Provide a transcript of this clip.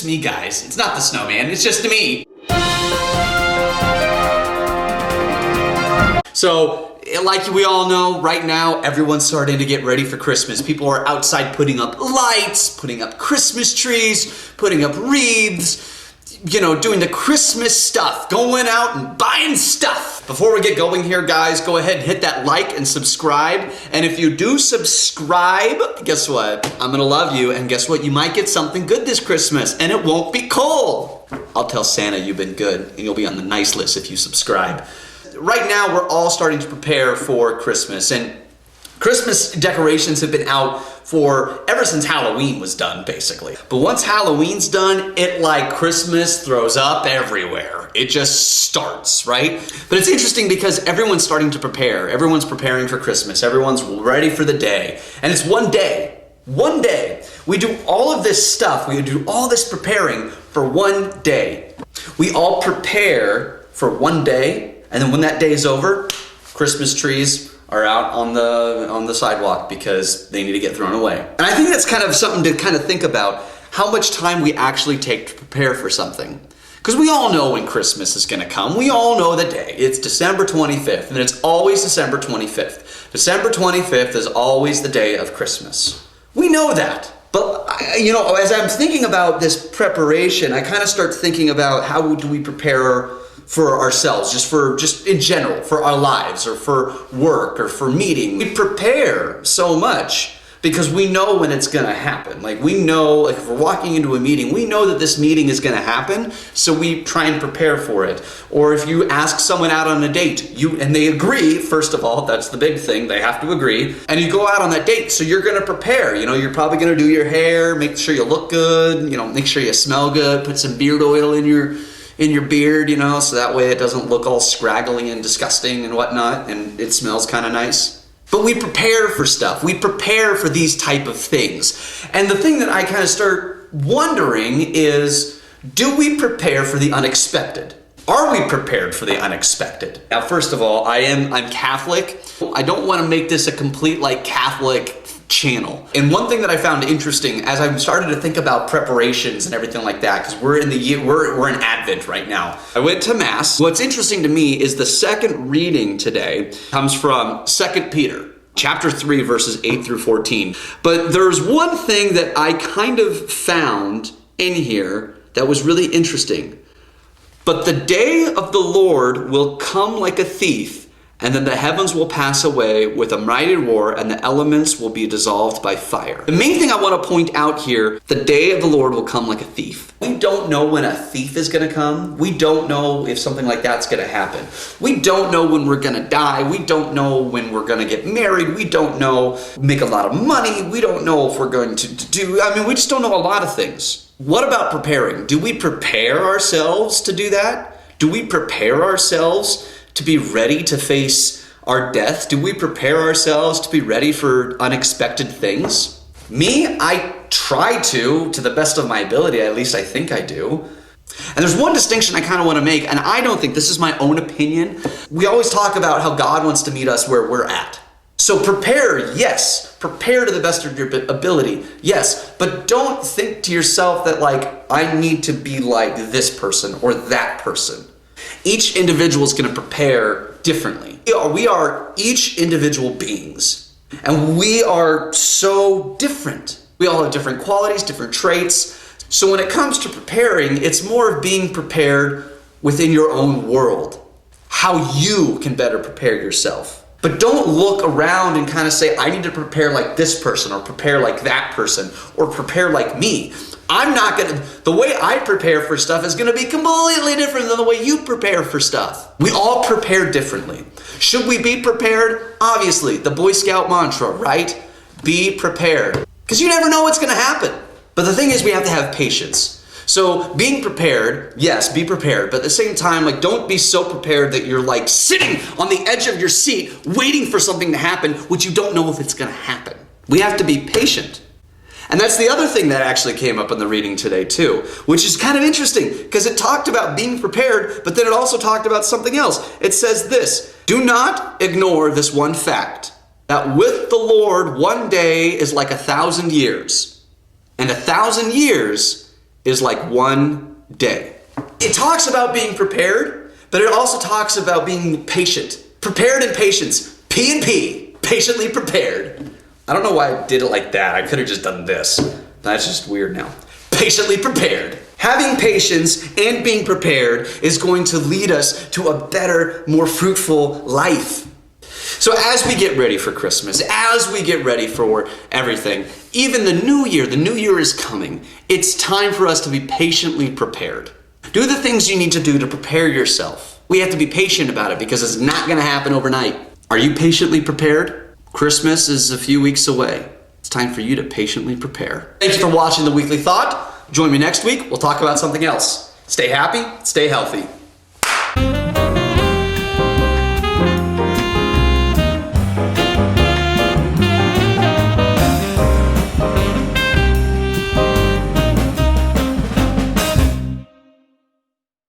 just me, guys. It's not the snowman, it's just me. So, like we all know, right now, everyone's starting to get ready for Christmas. People are outside putting up lights, putting up Christmas trees, putting up wreaths, doing the Christmas stuff, going out and buying stuff. Before we get going here, guys, go ahead and hit that like and subscribe. And if you do subscribe, guess what? I'm gonna love you, and guess what? You might get something good this Christmas, and it won't be cold. I'll tell Santa you've been good, and you'll be on the nice list if you subscribe. Right now, we're all starting to prepare for Christmas, and Christmas decorations have been out ever since Halloween was done, basically. But once Halloween's done, Christmas throws up everywhere. It just starts, right? But it's interesting because everyone's starting to prepare. Everyone's preparing for Christmas. Everyone's ready for the day. And it's one day. One day. We do all of this stuff. We do all this preparing for one day. We all prepare for one day, and then when that day is over, Christmas trees are out on the sidewalk because they need to get thrown away. And I think that's kind of something to kind of think about, how much time we actually take to prepare for something. Because we all know when Christmas is gonna come. We all know the day. It's December 25th, and it's always December 25th. December 25th is always the day of Christmas. We know that. But, as I'm thinking about this preparation, I kind of start thinking about how do we prepare for ourselves, just in general, for our lives, or for work, or for meeting. We prepare so much because we know when it's gonna happen. We know, if we're walking into a meeting, we know that this meeting is gonna happen, so we try and prepare for it. Or if you ask someone out on a date, and they agree, first of all, that's the big thing, they have to agree, and you go out on that date, so you're gonna prepare. You're probably gonna do your hair, make sure you look good, make sure you smell good, put some beard oil in your beard, so that way it doesn't look all scraggly and disgusting and whatnot, and it smells kind of nice. But we prepare for stuff. We prepare for these type of things. And the thing that I kind of start wondering is, do we prepare for the unexpected? Are we prepared for the unexpected? Now, first of all, I'm Catholic. I don't want to make this a complete Catholic channel. And one thing that I found interesting as I started to think about preparations and everything like that, because we're in Advent right now. I went to Mass. What's interesting to me is the second reading today comes from 2 Peter, chapter 3, verses 8 through 14. But there's one thing that I kind of found in here that was really interesting. But the day of the Lord will come like a thief, and then the heavens will pass away with a mighty roar, and the elements will be dissolved by fire. The main thing I want to point out here, the day of the Lord will come like a thief. We don't know when a thief is going to come. We don't know if something like that's going to happen. We don't know when we're going to die. We don't know when we're going to get married. We don't know, make a lot of money. We don't know if we're going to we just don't know a lot of things. What about preparing? Do we prepare ourselves to do that? Do we prepare ourselves to be ready to face our death? Do we prepare ourselves to be ready for unexpected things? Me, I try to the best of my ability, at least I think I do. And there's one distinction I kind of want to make, and I don't think, this is my own opinion. We always talk about how God wants to meet us where we're at. So prepare, yes. Prepare to the best of your ability, yes. But don't think to yourself that I need to be like this person or that person. Each individual is going to prepare differently. We are each individual beings, and we are so different. We all have different qualities, different traits. So when it comes to preparing, it's more of being prepared within your own world, how you can better prepare yourself. But don't look around and kind of say, I need to prepare like this person, or prepare like that person, or prepare like me. The way I prepare for stuff is going to be completely different than the way you prepare for stuff. We all prepare differently. Should we be prepared? Obviously, the Boy Scout mantra, right? Be prepared. Because you never know what's going to happen. But the thing is, we have to have patience. So being prepared, yes, be prepared. But at the same time, don't be so prepared that you're sitting on the edge of your seat waiting for something to happen, which you don't know if it's going to happen. We have to be patient. And that's the other thing that actually came up in the reading today too, which is kind of interesting because it talked about being prepared, but then it also talked about something else. It says this: do not ignore this one fact, that with the Lord, one day is like 1,000 years, and 1,000 years is like one day. It talks about being prepared, but it also talks about being patient. Prepared and patience. P&P. Patiently prepared. I don't know why I did it like that. I could have just done this. That's just weird now. Patiently prepared. Having patience and being prepared is going to lead us to a better, more fruitful life. So as we get ready for Christmas, as we get ready for everything, even the new year is coming. It's time for us to be patiently prepared. Do the things you need to do to prepare yourself. We have to be patient about it because it's not going to happen overnight. Are you patiently prepared? Christmas is a few weeks away. It's time for you to patiently prepare. Thank you for watching The Weekly Thought. Join me next week. We'll talk about something else. Stay happy, stay healthy.